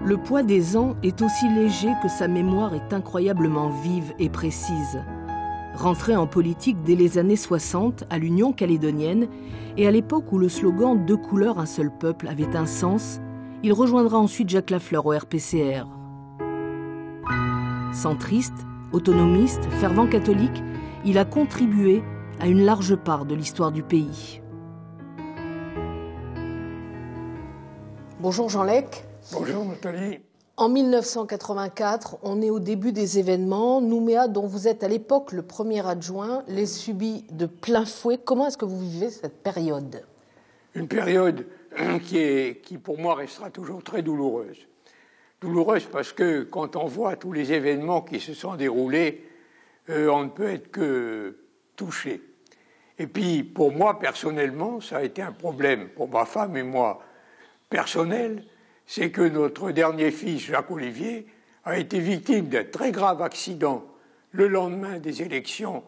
Le poids des ans est aussi léger que sa mémoire est incroyablement vive et précise. Rentré en politique dès les années 60 à l'Union calédonienne et à l'époque où le slogan « Deux couleurs, un seul peuple » avait un sens, il rejoindra ensuite Jacques Lafleur au RPCR. Centriste, autonomiste, fervent catholique, il a contribué à une large part de l'histoire du pays. Bonjour Jean Lec. Bonjour Nathalie. En 1984, on est au début des événements. Nouméa, dont vous êtes à l'époque le premier adjoint, les subit de plein fouet. Comment est-ce que vous vivez cette période? Une période qui pour moi restera toujours très douloureuse. Douloureuse parce que quand on voit tous les événements qui se sont déroulés, on ne peut être que touché. Et puis pour moi personnellement, ça a été un problème pour ma femme et moi personnel, c'est que notre dernier fils, Jacques-Olivier, a été victime d'un très grave accident le lendemain des élections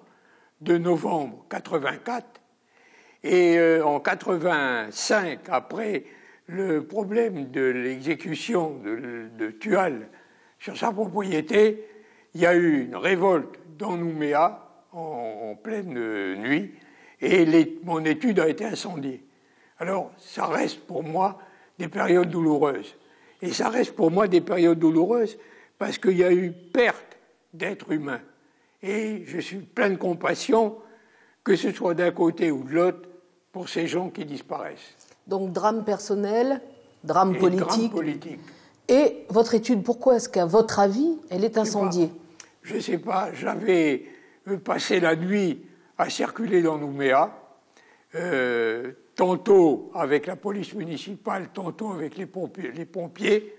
de novembre 84. Et en 85, après le problème de l'exécution de Tual sur sa propriété, il y a eu une révolte dans Nouméa en pleine nuit et mon étude a été incendiée. Alors, ça reste pour moi des périodes douloureuses. Et ça reste pour moi des périodes douloureuses parce qu'il y a eu perte d'êtres humains. Et je suis plein de compassion, que ce soit d'un côté ou de l'autre, pour ces gens qui disparaissent. Donc drame personnel, drame politique. Drame politique. Et votre étude, pourquoi est-ce qu'à votre avis, elle est incendiée? Je ne sais pas, j'avais passé la nuit à circuler dans Nouméa, tantôt avec la police municipale, tantôt avec les pompiers.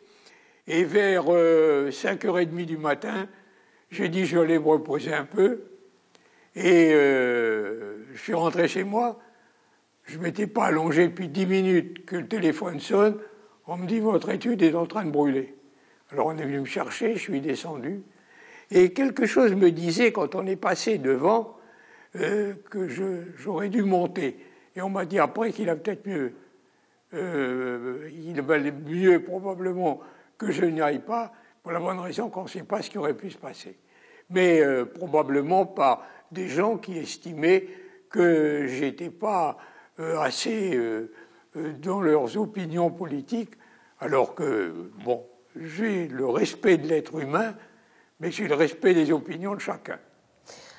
Et vers 5h30 du matin, j'ai dit je vais aller me reposer un peu. Et je suis rentré chez moi. Je ne m'étais pas allongé depuis 10 minutes que le téléphone sonne. On me dit votre étude est en train de brûler. Alors on est venu me chercher, je suis descendu. Et quelque chose me disait quand on est passé devant que j'aurais dû monter. Et on m'a dit après qu'il a peut-être mieux. Il valait mieux probablement que je n'y aille pas, pour la bonne raison qu'on ne sait pas ce qui aurait pu se passer. Mais probablement par des gens qui estimaient que je n'étais pas assez dans leurs opinions politiques, alors que, bon, j'ai le respect de l'être humain, mais j'ai le respect des opinions de chacun.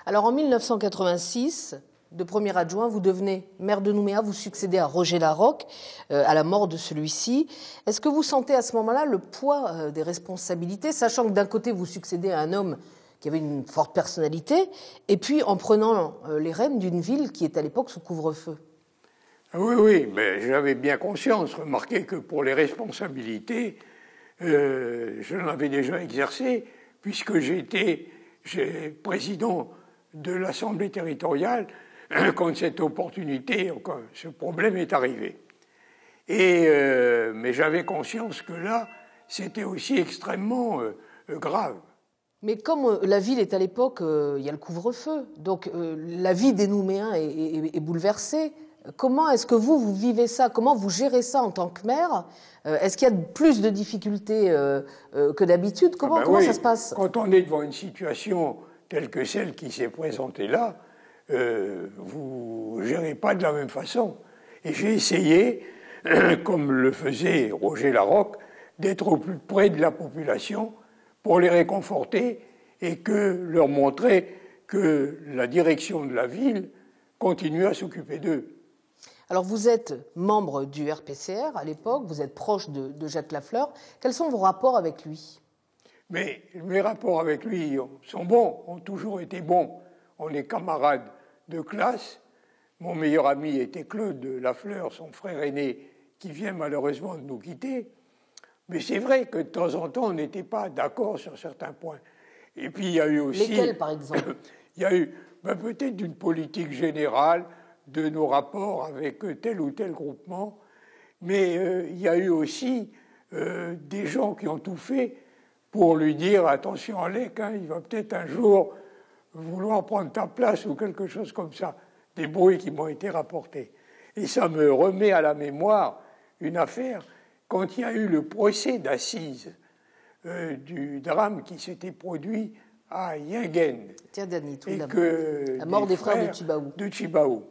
Alors en 1986, de premier adjoint, vous devenez maire de Nouméa, vous succédez à Roger Larocque, à la mort de celui-ci. Est-ce que vous sentez à ce moment-là le poids des responsabilités, sachant que d'un côté vous succédez à un homme qui avait une forte personnalité, et puis en prenant les rênes d'une ville qui est à l'époque sous couvre-feu? Oui, mais j'avais bien conscience. Remarquez que pour les responsabilités, je l'en avais déjà exercé, puisque j'étais président de l'Assemblée territoriale quand cette opportunité, quand ce problème est arrivé. Mais j'avais conscience que là, c'était aussi extrêmement grave. Mais comme la ville est à l'époque, il y a le couvre-feu, donc la vie des Nouméens est bouleversée. Comment est-ce que vous vivez ça? Comment vous gérez ça en tant que maire? Est-ce qu'il y a plus de difficultés que d'habitude? Comment ça se passe? Quand on est devant une situation telle que celle qui s'est présentée là, vous ne gérez pas de la même façon. Et j'ai essayé, comme le faisait Roger Larocque, d'être au plus près de la population pour les réconforter et leur montrer que la direction de la ville continue à s'occuper d'eux. Alors vous êtes membre du RPCR à l'époque, vous êtes proche de Jacques Lafleur. Quels sont vos rapports avec lui? Mais mes rapports avec lui sont bons, ont toujours été bons. On est camarades de classe. Mon meilleur ami était Claude Lafleur, son frère aîné, qui vient malheureusement de nous quitter. Mais c'est vrai que de temps en temps, on n'était pas d'accord sur certains points. Et puis il y a eu aussi... Lesquels, par exemple? Il y a eu peut-être d'une politique générale de nos rapports avec tel ou tel groupement. Mais il y a eu aussi des gens qui ont tout fait pour lui dire « Attention, Alec, hein, il va peut-être un jour vouloir prendre ta place » ou quelque chose comme ça. Des bruits qui m'ont été rapportés. Et ça me remet à la mémoire une affaire. Quand il y a eu le procès d'assises du drame qui s'était produit à Yingen. La mort des frères de Tjibaou.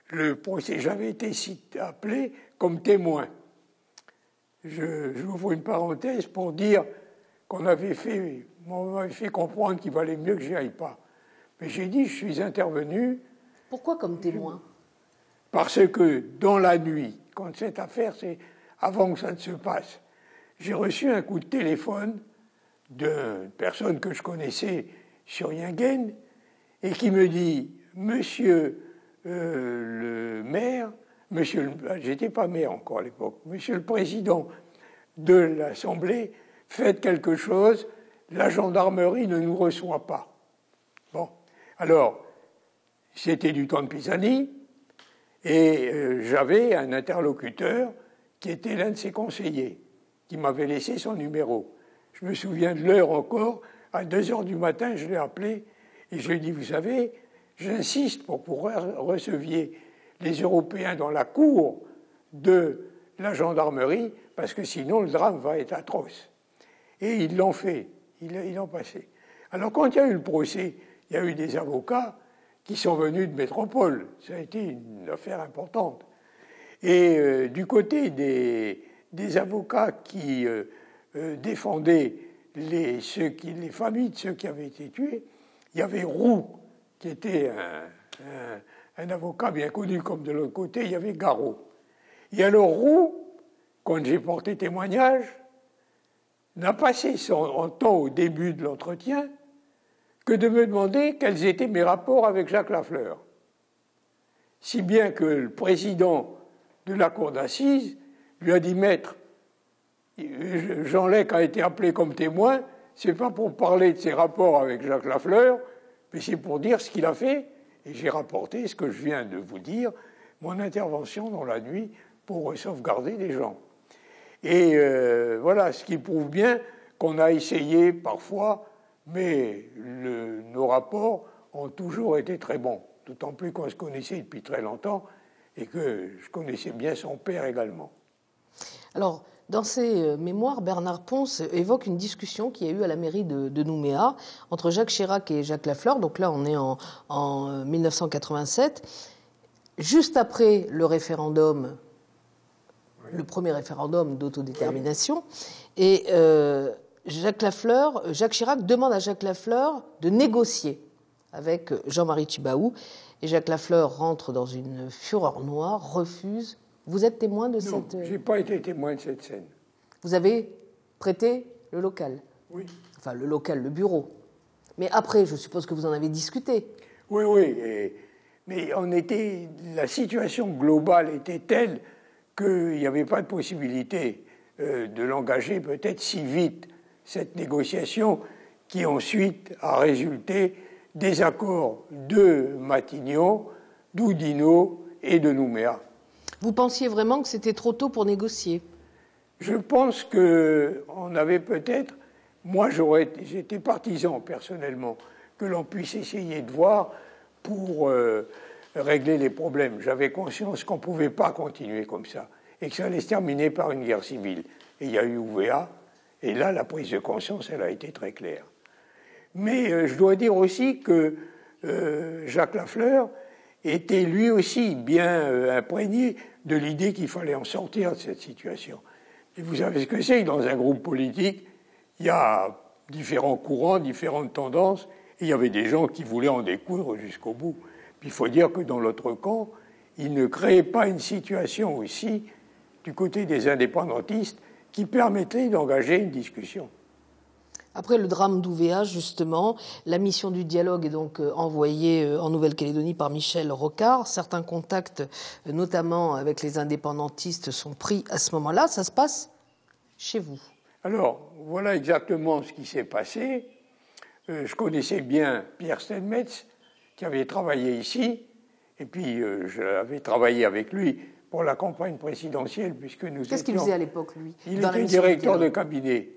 Le procès, j'avais été appelé comme témoin. J'ouvre une parenthèse pour dire qu'on m'avait fait comprendre qu'il valait mieux que j'y aille pas. Mais j'ai dit, je suis intervenu. Pourquoi comme témoin? Parce que dans la nuit, quand cette affaire, c'est avant que ça ne se passe, j'ai reçu un coup de téléphone d'une personne que je connaissais sur Yingen et qui me dit, monsieur le maire, j'étais pas maire encore à l'époque, monsieur le président de l'Assemblée, faites quelque chose, la gendarmerie ne nous reçoit pas. Bon, alors, c'était du temps de Pisani, et j'avais un interlocuteur qui était l'un de ses conseillers, qui m'avait laissé son numéro. Je me souviens de l'heure encore, à 2h du matin, je l'ai appelé, et je lui ai dit, vous savez, j'insiste pour que vous receviez les Européens dans la cour de la gendarmerie, parce que sinon le drame va être atroce. Et ils l'ont fait, ils l'ont passé. Alors quand il y a eu le procès, il y a eu des avocats qui sont venus de métropole. Ça a été une affaire importante. Et du côté des avocats qui défendaient les familles de ceux qui avaient été tués, il y avait Roux, qui était un avocat bien connu, comme de l'autre côté, il y avait Garot. Et alors Roux, quand j'ai porté témoignage, n'a passé son temps au début de l'entretien que de me demander quels étaient mes rapports avec Jacques Lafleur. Si bien que le président de la cour d'assises lui a dit, maître, Jean Lec a été appelé comme témoin, c'est pas pour parler de ses rapports avec Jacques Lafleur, mais c'est pour dire ce qu'il a fait. Et j'ai rapporté ce que je viens de vous dire, mon intervention dans la nuit pour sauvegarder des gens. Et voilà, ce qui prouve bien qu'on a essayé parfois, mais nos rapports ont toujours été très bons, d'autant plus qu'on se connaissait depuis très longtemps et que je connaissais bien son père également. Alors, dans ses mémoires, Bernard Ponce évoque une discussion qu'il y a eu à la mairie de Nouméa entre Jacques Chirac et Jacques Lafleur. Donc là, on est en 1987. Juste après le référendum, le premier référendum d'autodétermination, et Jacques Chirac demande à Jacques Lafleur de négocier avec Jean-Marie Tjibaou, et Jacques Lafleur rentre dans une fureur noire, refuse. Vous êtes témoin de cette... Non, je n'ai pas été témoin de cette scène. Vous avez prêté le local? Oui. Enfin, le local, le bureau. Mais après, je suppose que vous en avez discuté. Oui, oui. Mais la situation globale était telle qu'il n'y avait pas de possibilité de l'engager peut-être si vite, cette négociation qui ensuite a résulté des accords de Matignon, d'Oudinot et de Nouméa. Vous pensiez vraiment que c'était trop tôt pour négocier? Je pense qu'on avait peut-être... Moi, j'étais partisan, personnellement, que l'on puisse essayer de voir pour régler les problèmes. J'avais conscience qu'on ne pouvait pas continuer comme ça et que ça allait se terminer par une guerre civile. Et il y a eu Ouvéa, et là, la prise de conscience, elle a été très claire. Mais je dois dire aussi que Jacques Lafleur était lui aussi bien imprégné de l'idée qu'il fallait en sortir de cette situation. Et vous savez ce que c'est, dans un groupe politique, il y a différents courants, différentes tendances, et il y avait des gens qui voulaient en découdre jusqu'au bout. Puis il faut dire que dans l'autre camp, il ne créait pas une situation aussi, du côté des indépendantistes, qui permettait d'engager une discussion. Après le drame d'Ouvéa, justement, la mission du dialogue est donc envoyée en Nouvelle-Calédonie par Michel Rocard. Certains contacts, notamment avec les indépendantistes, sont pris à ce moment-là. Ça se passe chez vous? Alors, voilà exactement ce qui s'est passé. Je connaissais bien Pierre Steinmetz, qui avait travaillé ici, et puis j'avais travaillé avec lui pour la campagne présidentielle, puisque nous étions... Qu'est-ce qu'il faisait à l'époque, lui? Il était directeur de cabinet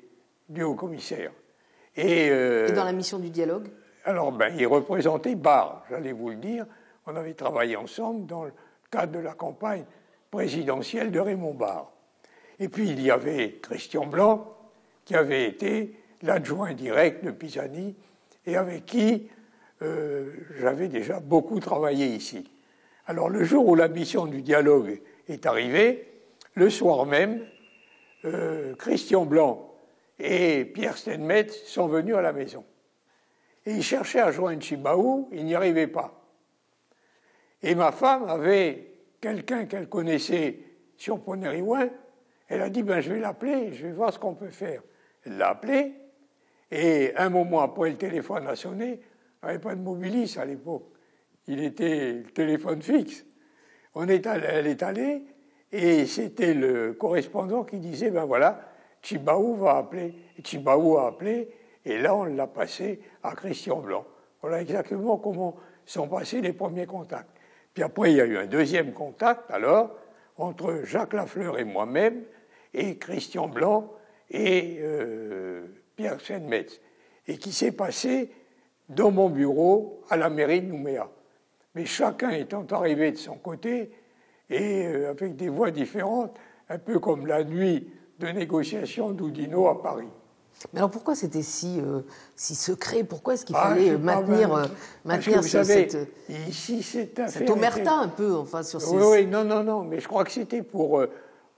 du haut-commissaire. Et dans la mission du dialogue? Alors, il représentait Barre, j'allais vous le dire. On avait travaillé ensemble dans le cadre de la campagne présidentielle de Raymond Barre. Et puis, il y avait Christian Blanc, qui avait été l'adjoint direct de Pisani et avec qui j'avais déjà beaucoup travaillé ici. Alors le jour où la mission du dialogue est arrivée, le soir même, Christian Blanc et Pierre Steinmetz sont venus à la maison. Et ils cherchaient à joindre Tjibaou, ils n'y arrivaient pas. Et ma femme avait quelqu'un qu'elle connaissait sur Poneriouin, elle a dit, je vais l'appeler, je vais voir ce qu'on peut faire. Elle l'a appelé, et un moment après, le téléphone a sonné, il n'y avait pas de mobilis à l'époque, il était le téléphone fixe. Elle est allée, et c'était le correspondant qui disait, voilà, Tjibaou va appeler. Et Tjibaou a appelé, et là, on l'a passé à Christian Blanc. Voilà exactement comment sont passés les premiers contacts. Puis après, il y a eu un deuxième contact, alors, entre Jacques Lafleur et moi-même, et Christian Blanc et Pierre Steinmetz, et qui s'est passé dans mon bureau à la mairie de Nouméa. Mais chacun étant arrivé de son côté, et avec des voix différentes, un peu comme la nuit de négociation d'Oudinot à Paris. Mais alors pourquoi c'était si secret? Pourquoi est-ce qu'il fallait maintenir cette omerta un peu sur ces... Oui, non, mais je crois que c'était pour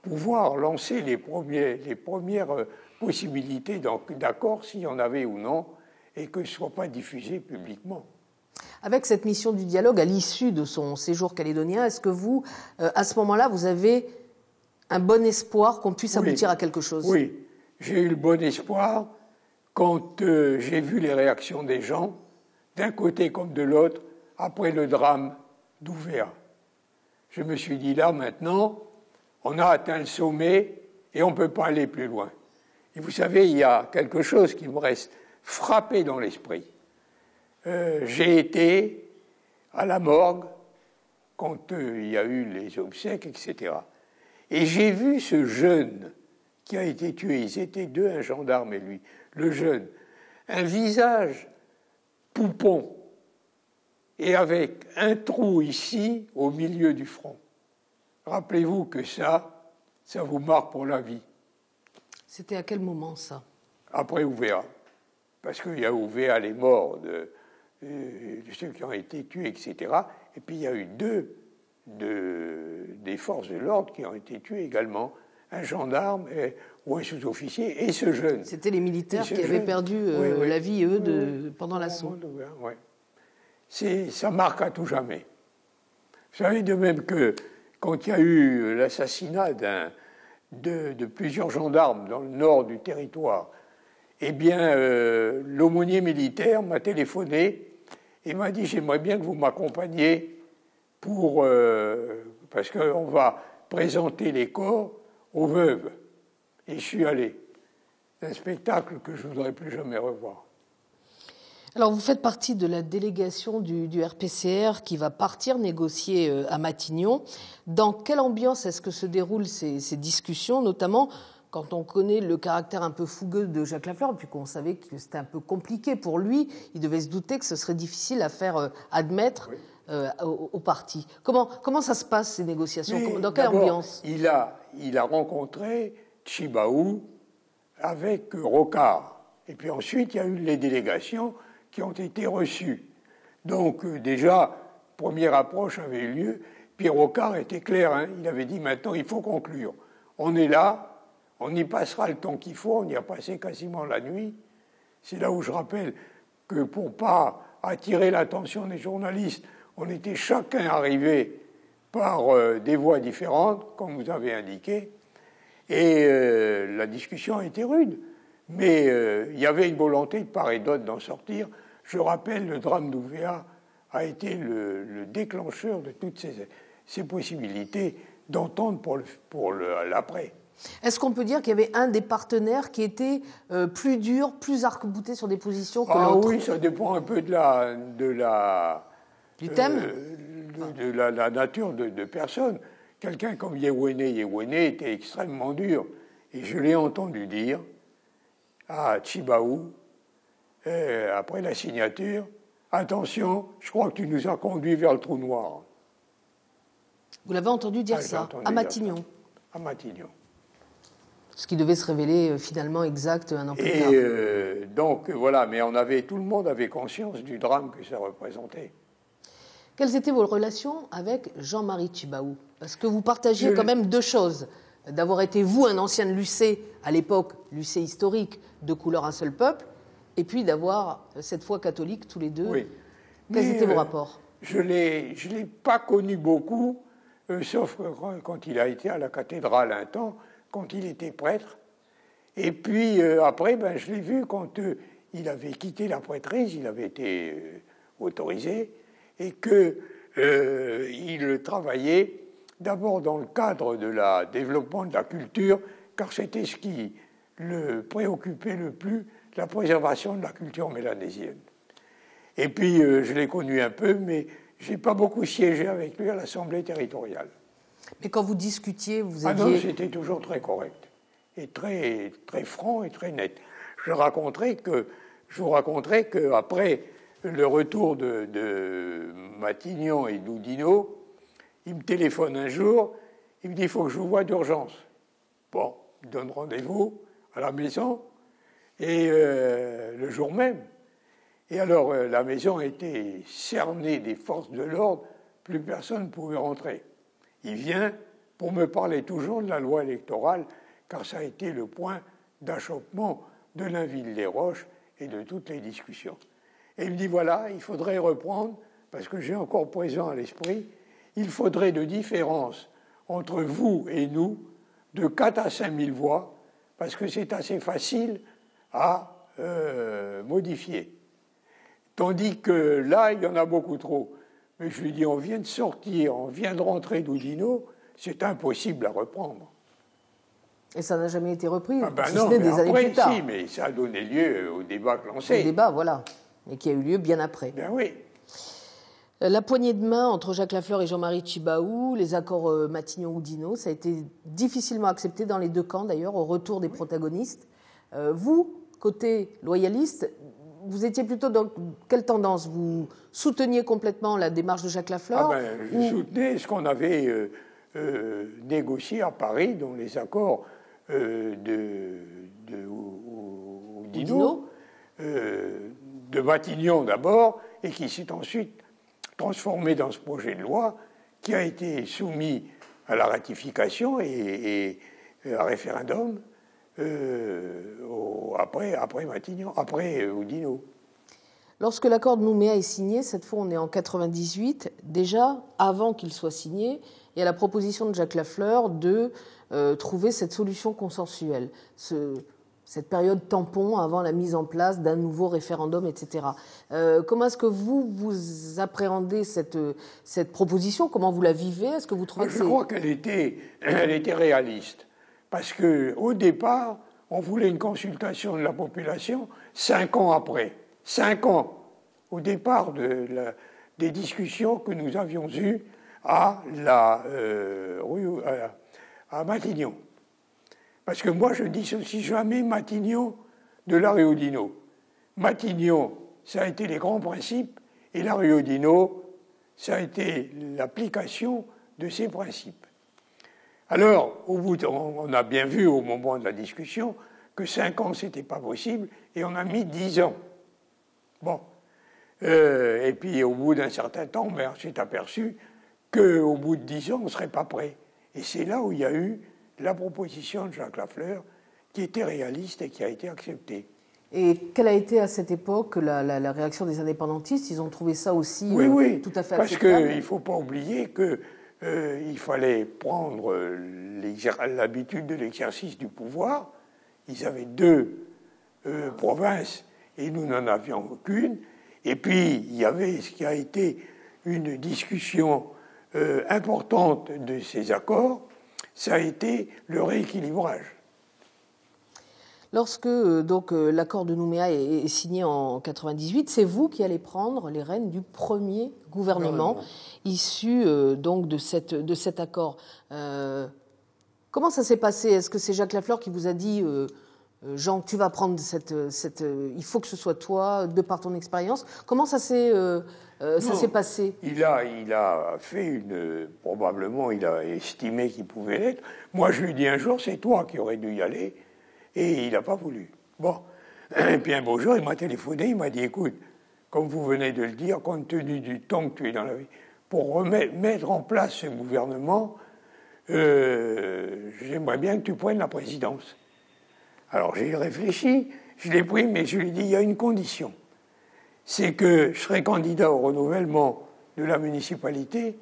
pouvoir lancer les premières possibilités d'accord, s'il y en avait ou non, et que ce ne soit pas diffusé publiquement. Avec cette mission du dialogue, à l'issue de son séjour calédonien, est-ce que vous, à ce moment-là, vous avez un bon espoir qu'on puisse aboutir à quelque chose? Oui, j'ai eu le bon espoir quand j'ai vu les réactions des gens, d'un côté comme de l'autre, après le drame d'Ouvéa. Je me suis dit, là, maintenant, on a atteint le sommet et on ne peut pas aller plus loin. Et vous savez, il y a quelque chose qui me reste frappé dans l'esprit. J'ai été à la morgue quand il y a eu les obsèques, etc. Et j'ai vu ce jeune qui a été tué. Ils étaient deux, un gendarme et lui. Le jeune, un visage poupon et avec un trou ici au milieu du front. Rappelez-vous que ça vous marque pour la vie. C'était à quel moment, ça? Après Ouvéa. Parce qu'il y a Ouvéa, les morts de ceux qui ont été tués, etc. Et puis il y a eu des forces de l'ordre qui ont été tués également. Un gendarme ou un sous-officier et ce jeune. C'était les militaires qui avaient perdu la vie, pendant l'assaut. Oui. Ça marque à tout jamais. Vous savez, de même que quand il y a eu l'assassinat de plusieurs gendarmes dans le nord du territoire, eh bien, l'aumônier militaire m'a téléphoné et m'a dit « J'aimerais bien que vous m'accompagniez parce qu'on va présenter les corps aux veuves. » Et je suis allé. C'est un spectacle que je ne voudrais plus jamais revoir. Alors, vous faites partie de la délégation du RPCR qui va partir négocier à Matignon. Dans quelle ambiance est-ce que se déroulent ces discussions, notamment quand on connaît le caractère un peu fougueux de Jacques Lafleur, puis qu'on savait que c'était un peu compliqué pour lui, il devait se douter que ce serait difficile à faire admettre au parti. Comment ça se passe, ces négociations? Dans quelle ambiance? Il a rencontré Tjibaou avec Rocard. Et puis ensuite, il y a eu les délégations qui ont été reçues. Donc déjà, première approche avait eu lieu. Puis Rocard était clair, il avait dit maintenant il faut conclure. On est là, on y passera le temps qu'il faut, on y a passé quasiment la nuit. C'est là où je rappelle que pour ne pas attirer l'attention des journalistes, on était chacun arrivé par des voies différentes, comme vous avez indiqué, et la discussion a été rude. Mais il y avait une volonté de part et d'autre d'en sortir. Je rappelle, le drame d'Ouvéa a été le déclencheur de toutes ces possibilités d'entendre pour l'après. Est-ce qu'on peut dire qu'il y avait un des partenaires qui était plus dur, plus arc-bouté sur des positions que l'autre? Oui, ça dépend un peu du thème, de la nature de personne. Quelqu'un comme Yewene était extrêmement dur. Et je l'ai entendu dire à Tjibaou, après la signature, attention, je crois que tu nous as conduits vers le trou noir. Vous l'avez entendu dire ça, à Matignon? À Matignon. Ce qui devait se révéler finalement exact un an plus tard. Donc voilà, mais tout le monde avait conscience du drame que ça représentait. Quelles étaient vos relations avec Jean-Marie Tjibaou? Parce que vous partagiez quand même deux choses. D'avoir été, vous, un ancien de l'UC, à l'époque, l'UC historique, de couleur un seul peuple, et puis d'avoir cette foi catholique tous les deux. Oui. Quels étaient vos rapports? Je ne l'ai pas connu beaucoup, sauf quand il a été à la cathédrale un temps, quand il était prêtre. Et puis après, je l'ai vu quand il avait quitté la prêtrise, il avait été autorisé, et qu'il travaillait d'abord dans le cadre de la développement de la culture, car c'était ce qui le préoccupait le plus, la préservation de la culture mélanésienne. Et puis, je l'ai connu un peu, mais je n'ai pas beaucoup siégé avec lui à l'Assemblée territoriale. Mais quand vous discutiez, vous aviez... Ah non, c'était toujours très correct, et très, très franc et très net. Je vous raconterai qu'après le retour de Matignon et d'Oudinot, il me téléphone un jour, il me dit « il faut que je vous voie d'urgence ». Bon, il donne rendez-vous à la maison, et le jour même. Et alors, la maison était cernée des forces de l'ordre, plus personne ne pouvait rentrer. Il vient pour me parler toujours de la loi électorale, car ça a été le point d'achoppement de Nainville-les-Roches et de toutes les discussions. Et il me dit, voilà, il faudrait reprendre, parce que j'ai encore présent à l'esprit, il faudrait de différence entre vous et nous de 4 à 5 000 voix, parce que c'est assez facile à modifier. Tandis que là, il y en a beaucoup trop. Mais je lui dis, on vient de rentrer d'Oudinot, c'est impossible à reprendre. Et ça n'a jamais été repris, si ce n'est des années plus tard. Si, mais ça a donné lieu au débat lancé. Au débat, voilà, et qui a eu lieu bien après. Ben oui. La poignée de main entre Jacques Lafleur et Jean-Marie Tjibaou, les accords Matignon-Oudinot, ça a été difficilement accepté dans les deux camps, d'ailleurs, au retour des protagonistes. Vous, côté loyaliste, vous étiez plutôt dans quelle tendance? Vous souteniez complètement la démarche de Jacques Lafleur? Je soutenais ce qu'on avait négocié à Paris, dans les accords d'Oudinot, de Matignon d'abord, et qui s'est ensuite transformé dans ce projet de loi qui a été soumis à la ratification et à référendum après Matignon, après Oudinot. Lorsque l'accord de Nouméa est signé, cette fois on est en 98, déjà avant qu'il soit signé, il y a la proposition de Jacques Lafleur de trouver cette solution consensuelle, cette période tampon avant la mise en place d'un nouveau référendum, etc. Comment est-ce que vous appréhendez cette proposition? Comment vous la vivez? Est-ce que vous trouvez Je crois qu'elle était réaliste. Parce qu'au départ, on voulait une consultation de la population 5 ans après. 5 ans au départ des discussions que nous avions eues à Matignon. Parce que moi, je ne dissocie jamais Matignon de la rue Oudinot. Matignon, ça a été les grands principes, et la rue Oudinot, ça a été l'application de ces principes. Alors, on a bien vu au moment de la discussion que 5 ans, ce n'était pas possible, et on a mis 10 ans. Bon. Et puis, au bout d'un certain temps, on s'est aperçu qu'au bout de 10 ans, on ne serait pas prêt. Et c'est là où il y a eu la proposition de Jacques Lafleur, qui était réaliste et qui a été acceptée. Et quelle a été à cette époque la réaction des indépendantistes? Ils ont trouvé ça aussi tout à fait acceptable. Parce qu'il ne faut pas oublier qu'il fallait prendre l'habitude de l'exercice du pouvoir. Ils avaient 2 provinces et nous n'en avions aucune. Et puis, il y avait ce qui a été une discussion importante de ces accords, ça a été le rééquilibrage. Lorsque l'accord de Nouméa est signé en 98, c'est vous qui allez prendre les rênes du premier gouvernement issu donc de cet accord. Comment ça s'est passé? Est-ce que c'est Jacques Lafleur qui vous a dit Jean, tu vas prendre il faut que ce soit toi, de par ton expérience. Comment ça s'est passé? Il a fait probablement, il a estimé qu'il pouvait l'être. Moi, je lui ai dit un jour, c'est toi qui aurais dû y aller, et il n'a pas voulu. Bon. Et puis un beau jour, il m'a téléphoné, il m'a dit, écoute, comme vous venez de le dire, compte tenu du temps que tu es dans la vie, pour mettre en place ce gouvernement, j'aimerais bien que tu prennes la présidence. Alors j'ai réfléchi, je l'ai pris, mais je lui ai dit, il y a une condition. C'est que je serai candidat au renouvellement de la municipalité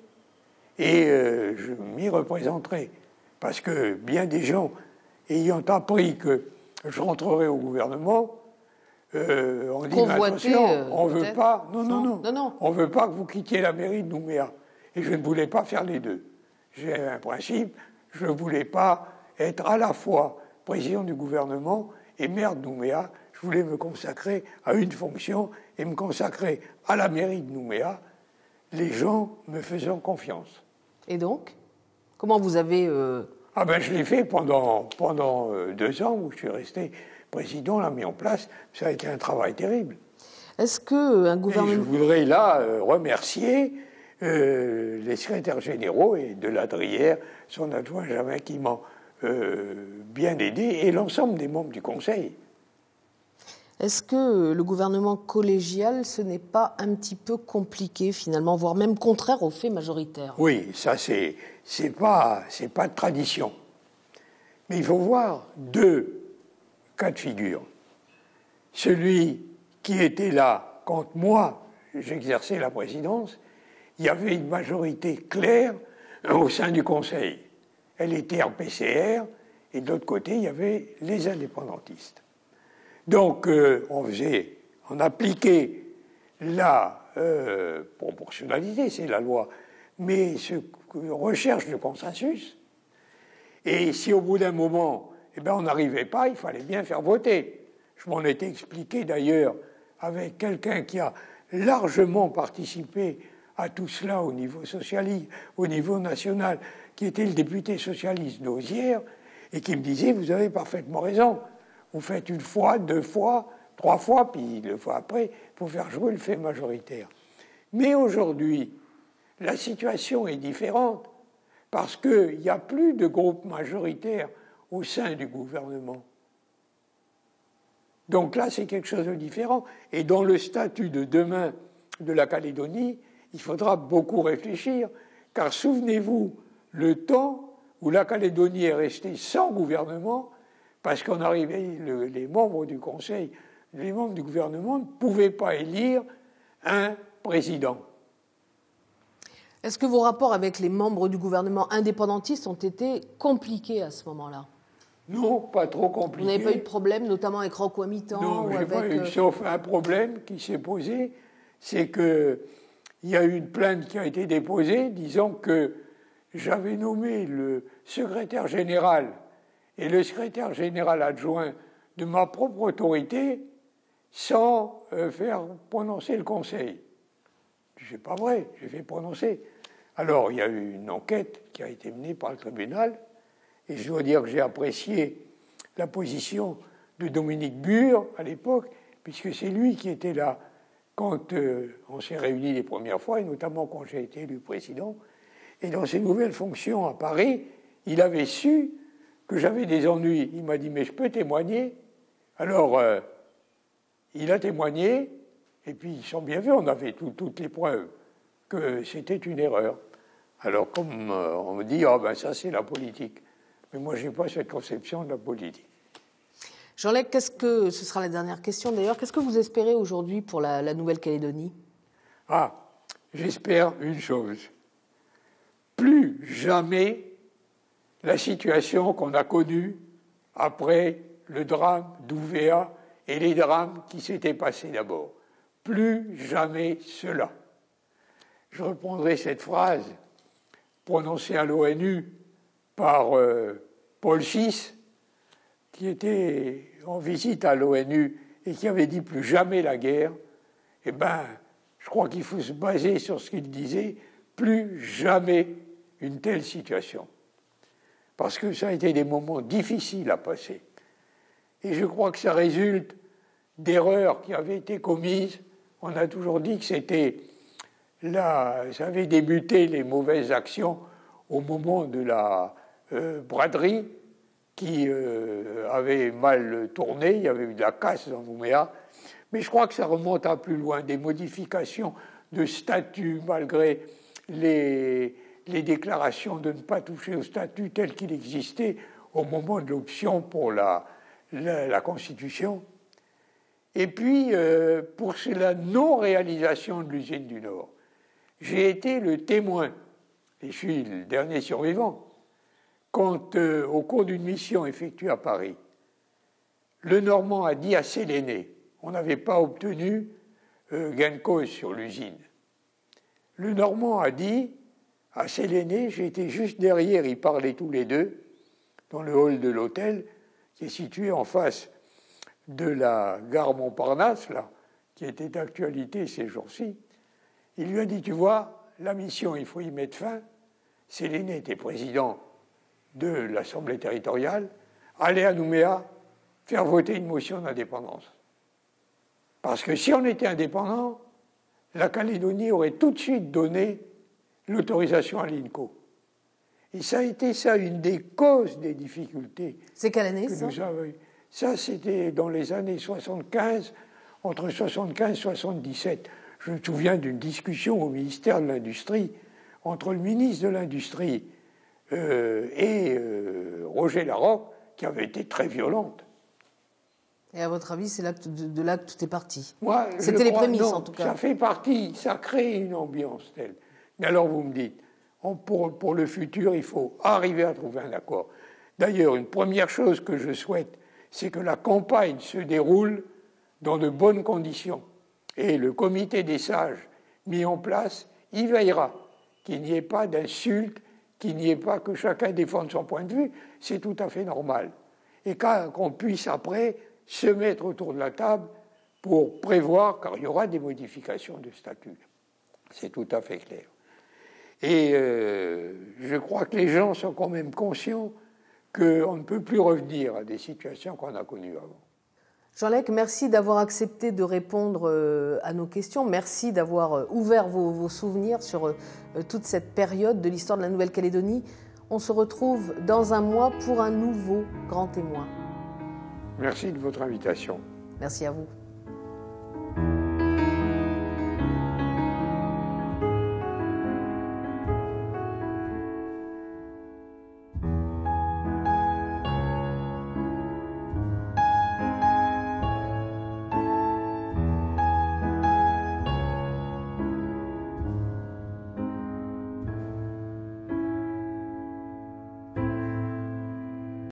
et je m'y représenterai. Parce que bien des gens, ayant appris que je rentrerai au gouvernement, on dit, attention, on ne veut pas, non, on ne veut pas que vous quittiez la mairie de Nouméa. Et je ne voulais pas faire les deux. J'ai un principe, je ne voulais pas être à la fois président du gouvernement et maire de Nouméa. Je voulais me consacrer à une fonction et me consacrer à la mairie de Nouméa, les gens me faisant confiance. Et donc, comment vous avez... Je l'ai fait pendant 2 ans où je suis resté président, l'a mis en place. Ça a été un travail terrible. Est-ce qu'un gouvernement... Et je voudrais là remercier les secrétaires généraux et de Ladrière, son adjoint Jamin, qui m'ont bien aidé, et l'ensemble des membres du Conseil. Est-ce que le gouvernement collégial, ce n'est pas un petit peu compliqué finalement, voire même contraire aux faits majoritaires? Oui, ça c'est pas de tradition. Mais il faut voir 2 cas de figure. Celui qui était là quand moi j'exerçais la présidence, il y avait une majorité claire au sein du Conseil. Elle était RPCR, et de l'autre côté, il y avait les indépendantistes. Donc, on appliquait la proportionnalité, c'est la loi, mais recherche de consensus. Et si au bout d'un moment, on n'arrivait pas, il fallait bien faire voter. Je m'en étais expliqué d'ailleurs avec quelqu'un qui a largement participé à tout cela au niveau socialiste, au niveau national, qui était le député socialiste d'Auzière, et qui me disait, vous avez parfaitement raison, vous faites 1 fois, 2 fois, 3 fois, puis le fois après, il faut faire jouer le fait majoritaire. Mais aujourd'hui, la situation est différente, parce qu'il n'y a plus de groupe majoritaire au sein du gouvernement. Donc là, c'est quelque chose de différent. Et dans le statut de demain de la Calédonie, il faudra beaucoup réfléchir, car souvenez-vous, le temps où la Calédonie est restée sans gouvernement, parce qu'on arrivait, les membres du Conseil, les membres du gouvernement ne pouvaient pas élire un président. Est-ce que vos rapports avec les membres du gouvernement indépendantistes ont été compliqués à ce moment-là? Non, pas trop compliqués. Vous n'avez pas eu de problème, notamment avec Rocco Amitan? Non, j'ai pas eu, sauf un problème qui s'est posé, c'est qu'il y a eu une plainte qui a été déposée disant que j'avais nommé le secrétaire général et le secrétaire général adjoint de ma propre autorité sans faire prononcer le Conseil. C'est pas vrai, j'ai fait prononcer. Alors, il y a eu une enquête qui a été menée par le tribunal, et je dois dire que j'ai apprécié la position de Dominique Bure à l'époque, puisque c'est lui qui était là quand on s'est réunis les premières fois, et notamment quand j'ai été élu président. Et dans ses nouvelles fonctions à Paris, il avait su que j'avais des ennuis. Il m'a dit, mais je peux témoigner? Alors, il a témoigné, et puis ils sont bien vus, on avait toutes les preuves que c'était une erreur. Alors, comme on me dit, ça c'est la politique. Mais moi, je n'ai pas cette conception de la politique. Jean-Lec, ce sera la dernière question d'ailleurs, qu'est-ce que vous espérez aujourd'hui pour la Nouvelle-Calédonie? J'espère une chose. Plus jamais la situation qu'on a connue après le drame d'Ouvéa et les drames qui s'étaient passés d'abord. Plus jamais cela. Je reprendrai cette phrase prononcée à l'ONU par Paul VI, qui était en visite à l'ONU et qui avait dit plus jamais la guerre. Je crois qu'il faut se baser sur ce qu'il disait, plus jamais une telle situation. Parce que ça a été des moments difficiles à passer. Et je crois que ça résulte d'erreurs qui avaient été commises. On a toujours dit que c'était là, ça avait débuté les mauvaises actions au moment de la braderie qui avait mal tourné. Il y avait eu de la casse dans Nouméa. Mais je crois que ça remonte à plus loin, des modifications de statut malgré les déclarations de ne pas toucher au statut tel qu'il existait au moment de l'option pour la Constitution. Et puis, pour la non-réalisation de l'usine du Nord, j'ai été le témoin, et je suis le dernier survivant, quand, au cours d'une mission effectuée à Paris, le Normand a dit à Séléné, on n'avait pas obtenu gain de cause sur l'usine. Le Normand a dit à Séléné, j'étais juste derrière, ils parlaient tous les deux, dans le hall de l'hôtel, qui est situé en face de la gare Montparnasse, là, qui était d'actualité ces jours-ci. Il lui a dit, tu vois, la mission, il faut y mettre fin. Séléné était président de l'Assemblée territoriale, aller à Nouméa, faire voter une motion d'indépendance. Parce que si on était indépendant, la Calédonie aurait tout de suite donné l'autorisation à l'INCO. Et ça a été ça une des causes des difficultés. C'est quelle année, ça ? Ça, c'était dans les années 75, entre 75 et 77. Je me souviens d'une discussion au ministère de l'Industrie entre le ministre de l'Industrie et Roger Larocque, qui avait été très violente. Et à votre avis, c'est de là que tout est parti? Moi, c'était les prémices, en tout cas. Ça fait partie, ça crée une ambiance telle. Mais alors, vous me dites, pour le futur, il faut arriver à trouver un accord. D'ailleurs, une première chose que je souhaite, c'est que la campagne se déroule dans de bonnes conditions. Et le comité des sages mis en place, il veillera qu'il n'y ait pas d'insultes, qu'il n'y ait pas que chacun défende son point de vue. C'est tout à fait normal. Et qu'on puisse après se mettre autour de la table pour prévoir, car il y aura des modifications de statut. C'est tout à fait clair. Et je crois que les gens sont quand même conscients qu'on ne peut plus revenir à des situations qu'on a connues avant. Jean Lec, merci d'avoir accepté de répondre à nos questions. Merci d'avoir ouvert vos souvenirs sur toute cette période de l'histoire de la Nouvelle-Calédonie. On se retrouve dans un mois pour un nouveau grand témoin. Merci de votre invitation. Merci à vous.